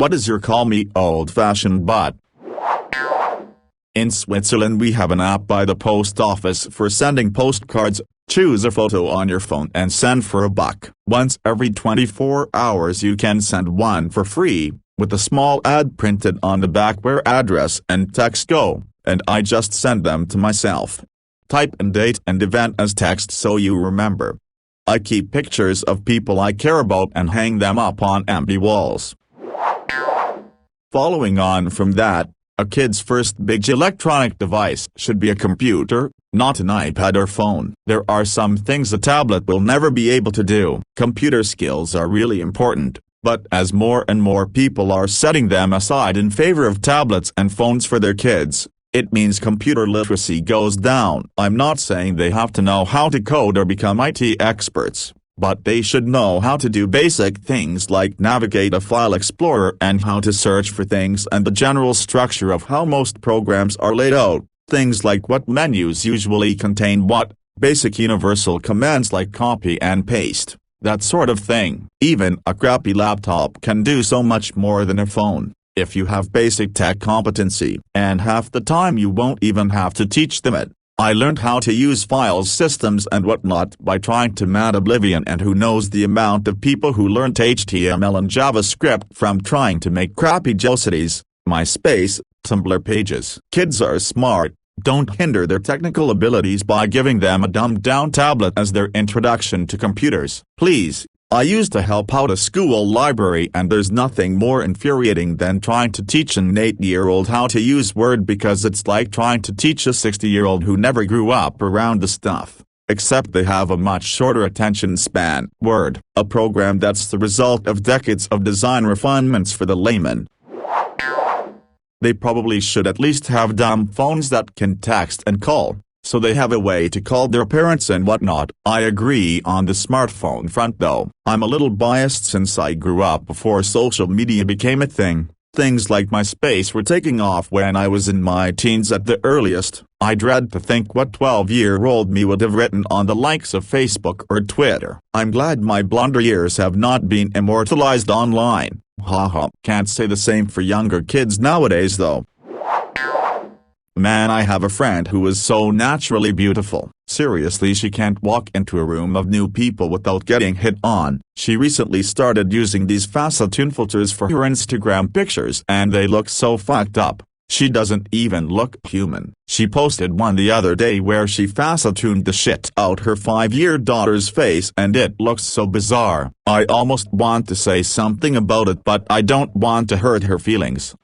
What is your call me old-fashioned but? In Switzerland we have an app by the post office for sending postcards. Choose a photo on your phone and send for $1. Once every 24 hours you can send one for free, with a small ad printed on the back where address and text go, and I just send them to myself. Type in date and event as text so you remember. I keep pictures of people I care about and hang them up on empty walls. Following on from that, a kid's first big electronic device should be a computer, not an iPad or phone. There are some things a tablet will never be able to do. Computer skills are really important, but as more and more people are setting them aside in favor of tablets and phones for their kids, it means computer literacy goes down. I'm not saying they have to know how to code or become IT experts, but they should know how to do basic things like navigate a file explorer and how to search for things and the general structure of how most programs are laid out, things like what menus usually contain what, basic universal commands like copy and paste, that sort of thing. Even a crappy laptop can do so much more than a phone, if you have basic tech competency, and half the time you won't even have to teach them it. I learned how to use file systems and whatnot by trying to Mad Oblivion, and who knows the amount of people who learned HTML and JavaScript from trying to make crappy GeoCities, MySpace, Tumblr pages. Kids are smart. Don't hinder their technical abilities by giving them a dumbed-down tablet as their introduction to computers. Please. I used to help out a school library, and there's nothing more infuriating than trying to teach an 8-year-old how to use Word, because it's like trying to teach a 60-year-old who never grew up around the stuff, except they have a much shorter attention span. Word, a program that's the result of decades of design refinements for the layman. They probably should at least have dumb phones that can text and call, so they have a way to call their parents and whatnot. I agree on the smartphone front though. I'm a little biased since I grew up before social media became a thing. Things like MySpace were taking off when I was in my teens at the earliest. I dread to think what 12-year-old me would have written on the likes of Facebook or Twitter. I'm glad my blunder years have not been immortalized online. Haha. Can't say the same for younger kids nowadays though. Man, I have a friend who is so naturally beautiful. Seriously, she can't walk into a room of new people without getting hit on. She recently started using these facetune filters for her Instagram pictures, and they look so fucked up. She doesn't even look human. She posted one the other day where she facetuned the shit out her 5-year daughter's face, and it looks so bizarre. I almost want to say something about it, but I don't want to hurt her feelings.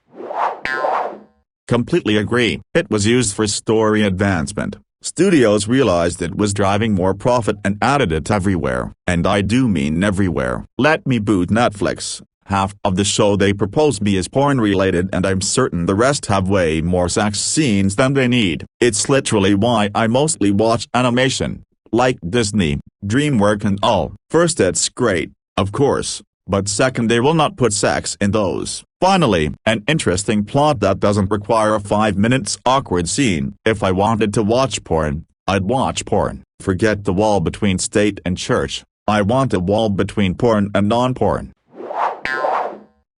Completely agree. It was used for story advancement. Studios realized it was driving more profit and added it everywhere. And I do mean everywhere. Let me boot Netflix. Half of the show they propose me is porn-related, and I'm certain the rest have way more sex scenes than they need. It's literally why I mostly watch animation, like Disney, DreamWorks and all. First, it's great, of course, but second, they will not put sex in those. Finally, an interesting plot that doesn't require a 5 minutes awkward scene. If I wanted to watch porn, I'd watch porn. Forget the wall between state and church. I want a wall between porn and non-porn.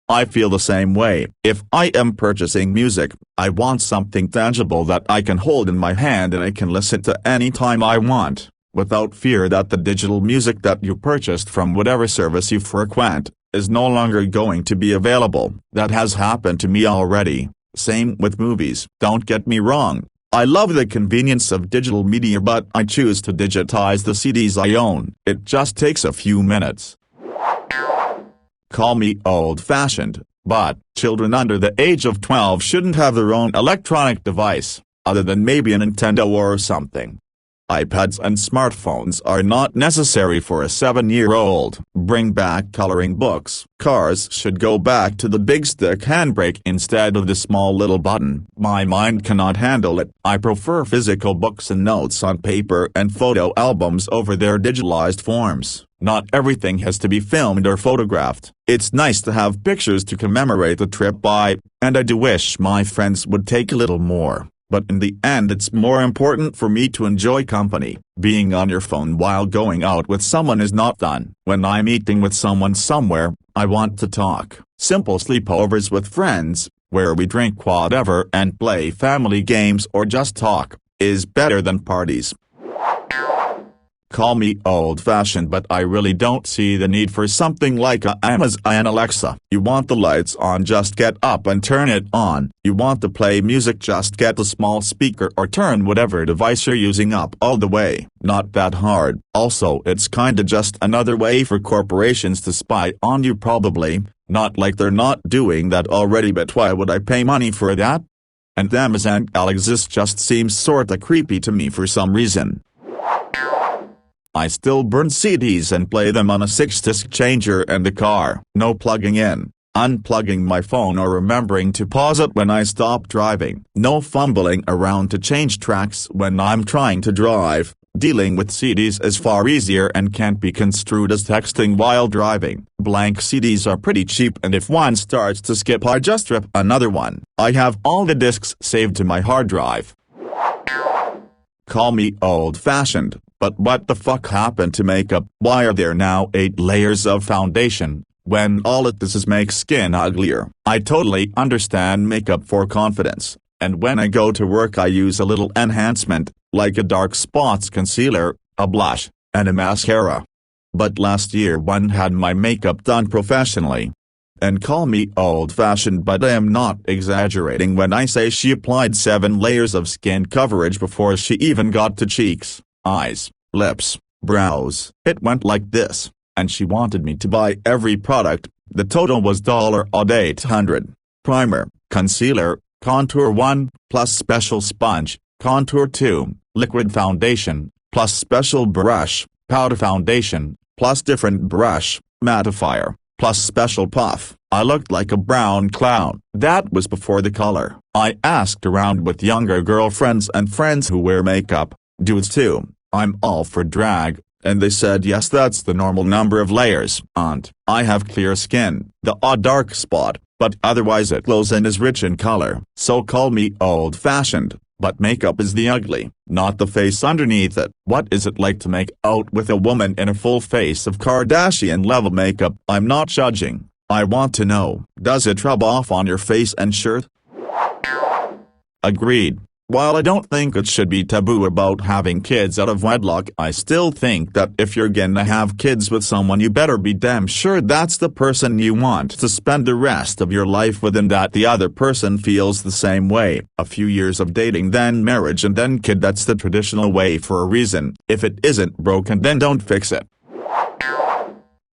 I feel the same way. If I am purchasing music, I want something tangible that I can hold in my hand and I can listen to any time I want, without fear that the digital music that you purchased from whatever service you frequent is no longer going to be available. That has happened to me already. Same with movies. Don't get me wrong, I love the convenience of digital media, but I choose to digitize the CDs I own. It just takes a few minutes. Call me old-fashioned, but children under the age of 12 shouldn't have their own electronic device, other than maybe a Nintendo or something. iPads and smartphones are not necessary for a 7-year-old. Bring back coloring books. Cars should go back to the big stick handbrake instead of the small little button. My mind cannot handle it. I prefer physical books and notes on paper and photo albums over their digitalized forms. Not everything has to be filmed or photographed. It's nice to have pictures to commemorate the trip by, and I do wish my friends would take a little more. But in the end, it's more important for me to enjoy company. Being on your phone while going out with someone is not fun. When I'm eating with someone somewhere, I want to talk. Simple sleepovers with friends, where we drink whatever and play family games or just talk, is better than parties. Call me old-fashioned, but I really don't see the need for something like a Amazon Alexa. You want the lights on, just get up and turn it on. You want to play music, just get a small speaker or turn whatever device you're using up all the way. Not that hard. Also, it's kinda just another way for corporations to spy on you probably. Not like they're not doing that already, but why would I pay money for that? And Amazon Alexa just seems sorta creepy to me for some reason. I still burn CDs and play them on a 6-disc changer in the car. No plugging in, unplugging my phone or remembering to pause it when I stop driving. No fumbling around to change tracks when I'm trying to drive. Dealing with CDs is far easier and can't be construed as texting while driving. Blank CDs are pretty cheap, and if one starts to skip I just rip another one. I have all the discs saved to my hard drive. Call me old-fashioned, but what the fuck happened to makeup? Why are there now 8 layers of foundation, when all it does is make skin uglier? I totally understand makeup for confidence, and when I go to work I use a little enhancement, like a dark spots concealer, a blush, and a mascara. But last year one had my makeup done professionally. And call me old-fashioned, but I am not exaggerating when I say she applied 7 layers of skin coverage before she even got to cheeks, eyes, lips, brows. It went like this, and she wanted me to buy every product. The total was $800. Primer, concealer, contour 1, plus special sponge, contour 2, liquid foundation, plus special brush, powder foundation, plus different brush, mattifier, plus special puff. I looked like a brown clown. That was before the color. I asked around with younger girlfriends and friends who wear makeup, dudes too, I'm all for drag, and they said yes, that's the normal number of layers. And I have clear skin, the odd dark spot, but otherwise it glows and is rich in color. So call me old-fashioned, but makeup is the ugly, not the face underneath it. What is it like to make out with a woman in a full face of Kardashian-level makeup? I'm not judging. I want to know, does it rub off on your face and shirt? Agreed. While I don't think it should be taboo about having kids out of wedlock, I still think that if you're gonna have kids with someone, you better be damn sure that's the person you want to spend the rest of your life with, and that the other person feels the same way. A few years of dating, then marriage, and then kid, that's the traditional way for a reason. If it isn't broken, then don't fix it.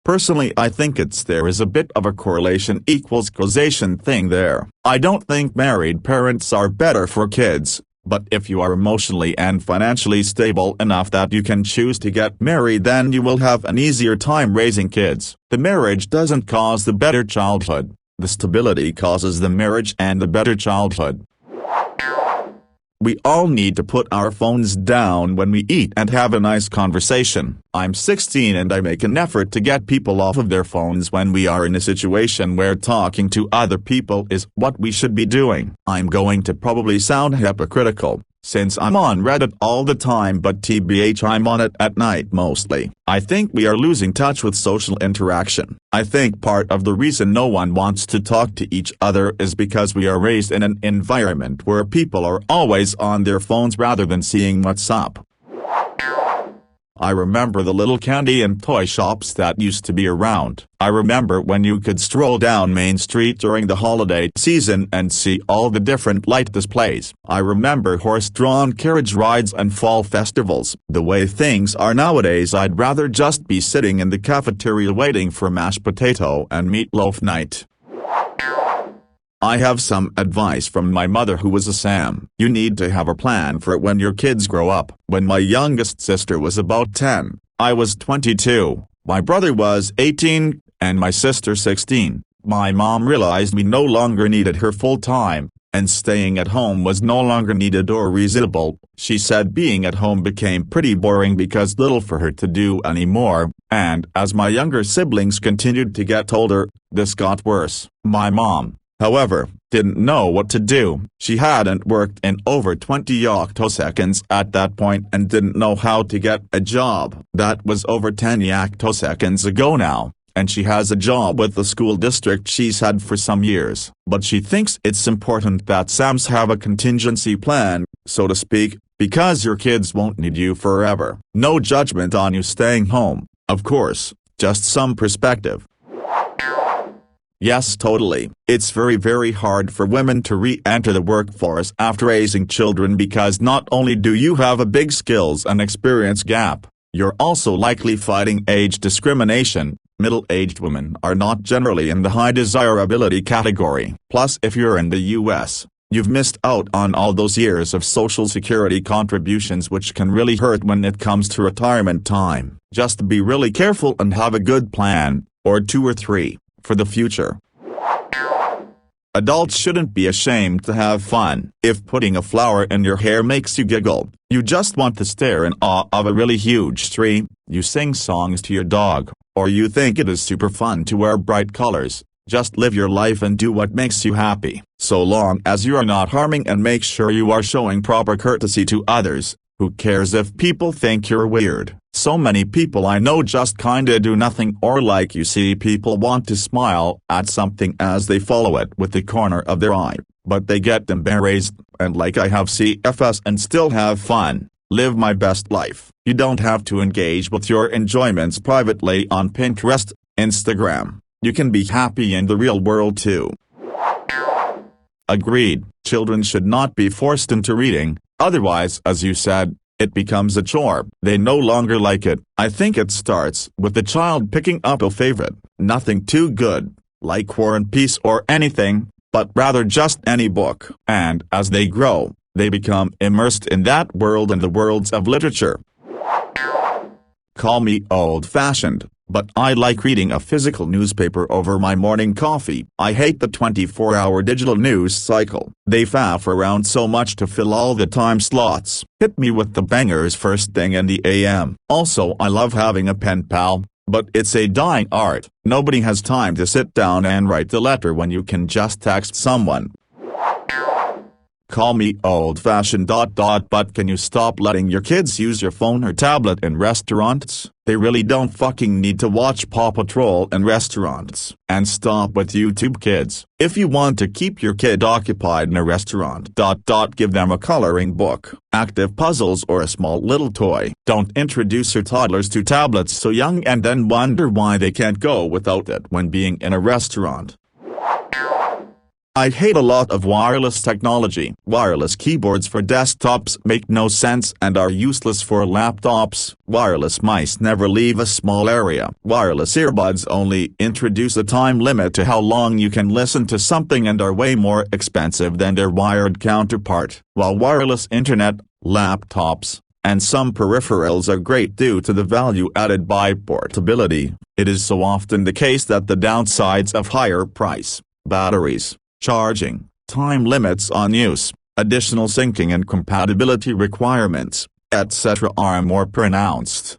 Personally, I think there is a bit of a correlation equals causation thing there. I don't think married parents are better for kids, but if you are emotionally and financially stable enough that you can choose to get married, then you will have an easier time raising kids. The marriage doesn't cause the better childhood. The stability causes the marriage and the better childhood. We all need to put our phones down when we eat and have a nice conversation. I'm 16 and I make an effort to get people off of their phones when we are in a situation where talking to other people is what we should be doing. I'm going to probably sound hypocritical, since I'm on Reddit all the time, but TBH, I'm on it at night mostly. I think we are losing touch with social interaction. I think part of the reason no one wants to talk to each other is because we are raised in an environment where people are always on their phones rather than seeing what's up. I remember the little candy and toy shops that used to be around. I remember when you could stroll down Main Street during the holiday season and see all the different light displays. I remember horse-drawn carriage rides and fall festivals. The way things are nowadays, I'd rather just be sitting in the cafeteria waiting for mashed potato and meatloaf night. I have some advice from my mother, who was a Sam. You need to have a plan for it when your kids grow up. When my youngest sister was about 10, I was 22, my brother was 18, and my sister 16, my mom realized we no longer needed her full time, and staying at home was no longer needed or reasonable. She said being at home became pretty boring because little for her to do anymore, and as my younger siblings continued to get older, this got worse. My mom, however, didn't know what to do. She hadn't worked in over 20 octoseconds at that point and didn't know how to get a job. That was over 10 octoseconds ago now, and she has a job with the school district she's had for some years. But she thinks it's important that Sams have a contingency plan, so to speak, because your kids won't need you forever. No judgment on you staying home, of course, just some perspective. Yes, totally. It's very hard for women to re-enter the workforce after raising children because not only do you have a big skills and experience gap, you're also likely fighting age discrimination. Middle-aged women are not generally in the high desirability category. Plus, if you're in the US, you've missed out on all those years of Social Security contributions, which can really hurt when it comes to retirement time. Just be really careful and have a good plan, or 2 or 3, for the future. Adults shouldn't be ashamed to have fun. If putting a flower in your hair makes you giggle, you just want to stare in awe of a really huge tree, you sing songs to your dog, or you think it is super fun to wear bright colors, just live your life and do what makes you happy. So long as you are not harming and make sure you are showing proper courtesy to others, who cares if people think you're weird? So many people I know just kinda do nothing, or like you see people want to smile at something as they follow it with the corner of their eye, but they get embarrassed, and like I have CFS and still have fun, live my best life. You don't have to engage with your enjoyments privately on Pinterest, Instagram. You can be happy in the real world too. Agreed, children should not be forced into reading, otherwise, as you said, it becomes a chore. They no longer like it. I think it starts with the child picking up a favorite, nothing too good, like War and Peace or anything, but rather just any book. And as they grow, they become immersed in that world and the worlds of literature. Call me old-fashioned, but I like reading a physical newspaper over my morning coffee. I hate the 24-hour digital news cycle. They faff around so much to fill all the time slots. Hit me with the bangers first thing in the AM. Also, I love having a pen pal, but it's a dying art. Nobody has time to sit down and write the letter when you can just text someone. Call me old-fashioned ... but can you stop letting your kids use your phone or tablet in restaurants? They really don't fucking need to watch Paw Patrol in restaurants. And stop with YouTube Kids. If you want to keep your kid occupied in a restaurant ... give them a coloring book, active puzzles or a small little toy. Don't introduce your toddlers to tablets so young and then wonder why they can't go without it when being in a restaurant. I hate a lot of wireless technology. Wireless keyboards for desktops make no sense and are useless for laptops. Wireless mice never leave a small area. Wireless earbuds only introduce a time limit to how long you can listen to something and are way more expensive than their wired counterpart. While wireless internet, laptops, and some peripherals are great due to the value added by portability, it is so often the case that the downsides of higher price, batteries, charging, time limits on use, additional syncing and compatibility requirements, etc. are more pronounced.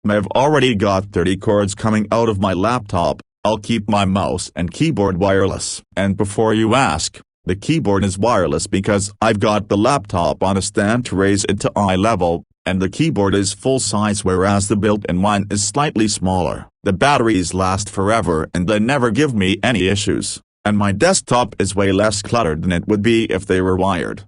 I've already got 30 cords coming out of my laptop. I'll keep my mouse and keyboard wireless. And before you ask, the keyboard is wireless because I've got the laptop on a stand to raise it to eye level, and the keyboard is full size whereas the built-in one is slightly smaller. The batteries last forever and they never give me any issues, and my desktop is way less cluttered than it would be if they were wired.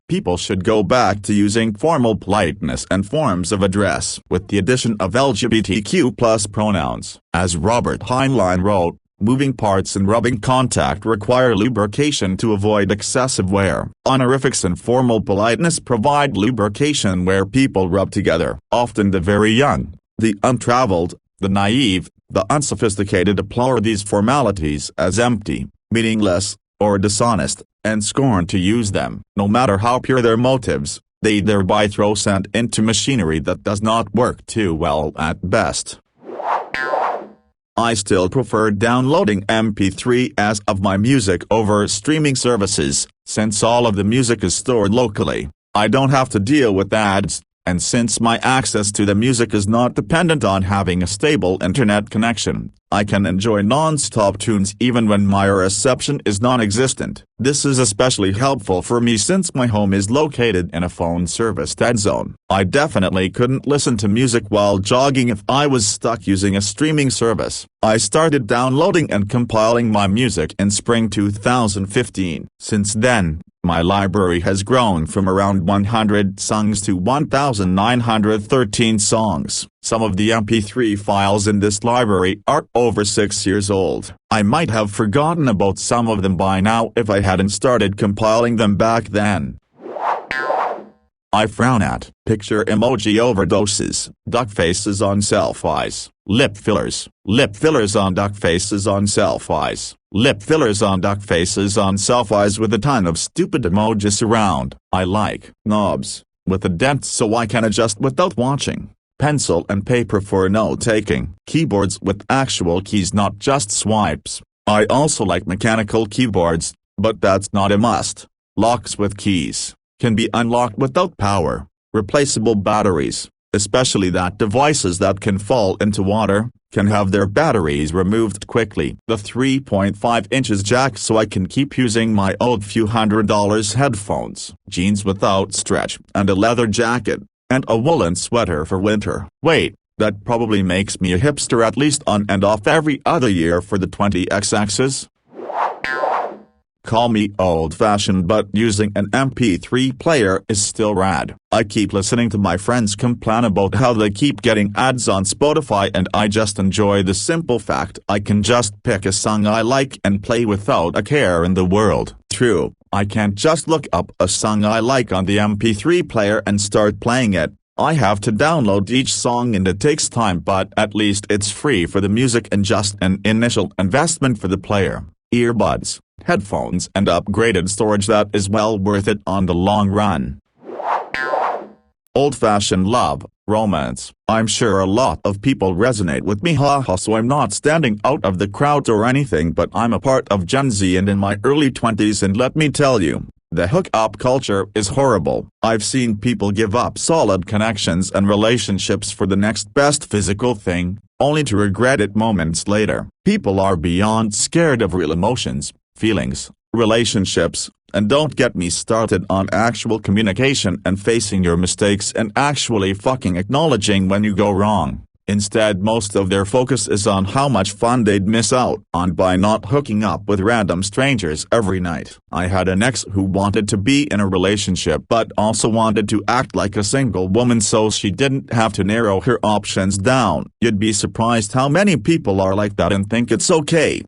People should go back to using formal politeness and forms of address with the addition of LGBTQ+ pronouns. As Robert Heinlein wrote, moving parts and rubbing contact require lubrication to avoid excessive wear. Honorifics and formal politeness provide lubrication where people rub together. Often the very young, the untraveled, the naive, the unsophisticated deplore these formalities as empty, meaningless, or dishonest, and scorn to use them. No matter how pure their motives, they thereby throw sand into machinery that does not work too well at best. I still prefer downloading MP3s of my music over streaming services, since all of the music is stored locally. I don't have to deal with ads, and since my access to the music is not dependent on having a stable internet connection, I can enjoy non-stop tunes even when my reception is non-existent. This is especially helpful for me since my home is located in a phone service dead zone. I definitely couldn't listen to music while jogging if I was stuck using a streaming service. I started downloading and compiling my music in spring 2015. Since then, my library has grown from around 100 songs to 1,913 songs. Some of the MP3 files in this library are over 6 years old. I might have forgotten about some of them by now if I hadn't started compiling them back then. I frown at picture emoji overdoses, duck faces on selfies, lip fillers on duck faces on selfies, lip fillers on duck faces on selfies with a ton of stupid emojis around. I like knobs with a dent so I can adjust without watching, pencil and paper for note-taking, keyboards with actual keys not just swipes. I also like mechanical keyboards, but that's not a must. Locks with keys can be unlocked without power. Replaceable batteries, especially that devices that can fall into water, can have their batteries removed quickly. The 3.5 inches jack so I can keep using my old few $100 headphones. Jeans without stretch and a leather jacket, and a woolen sweater for winter. Wait, that probably makes me a hipster at least on and off every other year for the 20xx's. Call me old-fashioned, but using an MP3 player is still rad. I keep listening to my friends complain about how they keep getting ads on Spotify, and I just enjoy the simple fact I can just pick a song I like and play without a care in the world. True, I can't just look up a song I like on the MP3 player and start playing it. I have to download each song and it takes time, but at least it's free for the music and just an initial investment for the player, earbuds, headphones and upgraded storage that is well worth it on the long run. Old-fashioned love, romance. I'm sure a lot of people resonate with me, haha, so I'm not standing out of the crowd or anything, but I'm a part of Gen Z and in my early 20s, and let me tell you, the hookup culture is horrible. I've seen people give up solid connections and relationships for the next best physical thing, only to regret it moments later. People are beyond scared of real emotions, feelings, relationships, and don't get me started on actual communication and facing your mistakes and actually fucking acknowledging when you go wrong. Instead, most of their focus is on how much fun they'd miss out on by not hooking up with random strangers every night. I had an ex who wanted to be in a relationship but also wanted to act like a single woman so she didn't have to narrow her options down. You'd be surprised how many people are like that and think it's okay.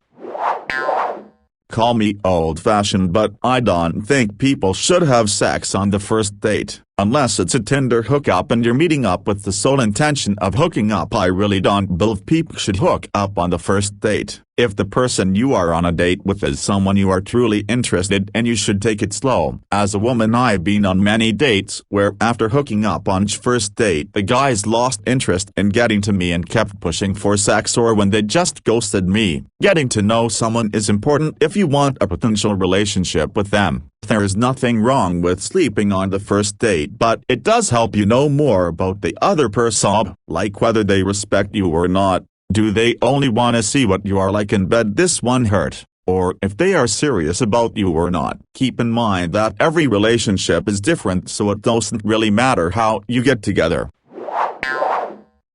Call me old-fashioned, but I don't think people should have sex on the first date. Unless it's a Tinder hookup and you're meeting up with the sole intention of hooking up, I really don't believe people should hook up on the first date. If the person you are on a date with is someone you are truly interested in, you should take it slow. As a woman, I've been on many dates where after hooking up on first date the guys lost interest in getting to me and kept pushing for sex, or when they just ghosted me. Getting to know someone is important if you want a potential relationship with them. There is nothing wrong with sleeping on the first date, but it does help you know more about the other person, like whether they respect you or not. Do they only want to see what you are like in bed? This one hurt. Or if they are serious about you or not. Keep in mind that every relationship is different, so it doesn't really matter how you get together.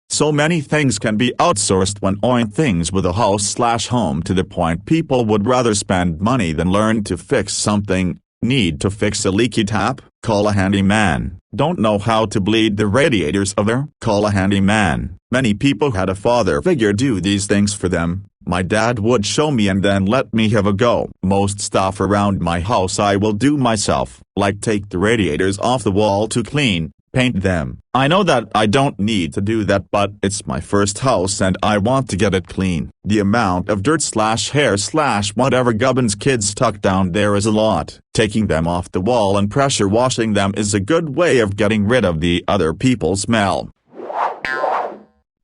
So many things can be outsourced when owning things with a house/home, to the point people would rather spend money than learn to fix something. Need to fix a leaky tap? Call a handyman. Don't know how to bleed the radiators of air? Call a handyman. Many people had a father figure do these things for them. My dad would show me and then let me have a go. Most stuff around my house I will do myself, like take the radiators off the wall to clean, paint them. I know that I don't need to do that, but it's my first house and I want to get it clean. The amount of dirt/hair/whatever gubbins kids tuck down there is a lot. Taking them off the wall and pressure washing them is a good way of getting rid of the other people's smell.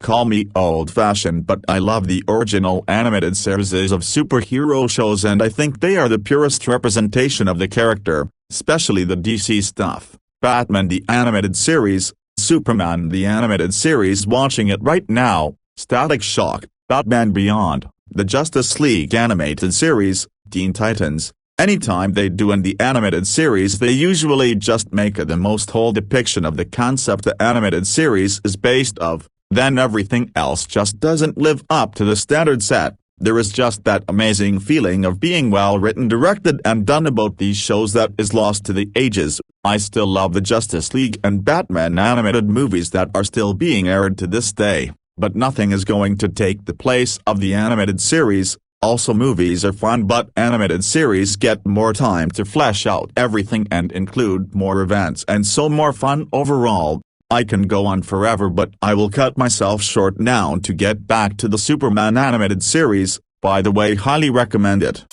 Call me old-fashioned, but I love the original animated series of superhero shows, and I think they are the purest representation of the character, especially the DC stuff. Batman the animated series, Superman the animated series, watching it right now, Static Shock, Batman Beyond, the Justice League animated series, Teen Titans. Anytime they do in the animated series, they usually just make the most whole depiction of the concept the animated series is based of, then everything else just doesn't live up to the standard set. There is just that amazing feeling of being well written, directed and done about these shows that is lost to the ages. I still love the Justice League and Batman animated movies that are still being aired to this day, but nothing is going to take the place of the animated series. Also, movies are fun, but animated series get more time to flesh out everything and include more events and so more fun overall. I can go on forever, but I will cut myself short now to get back to the Superman animated series. By the way, highly recommend it.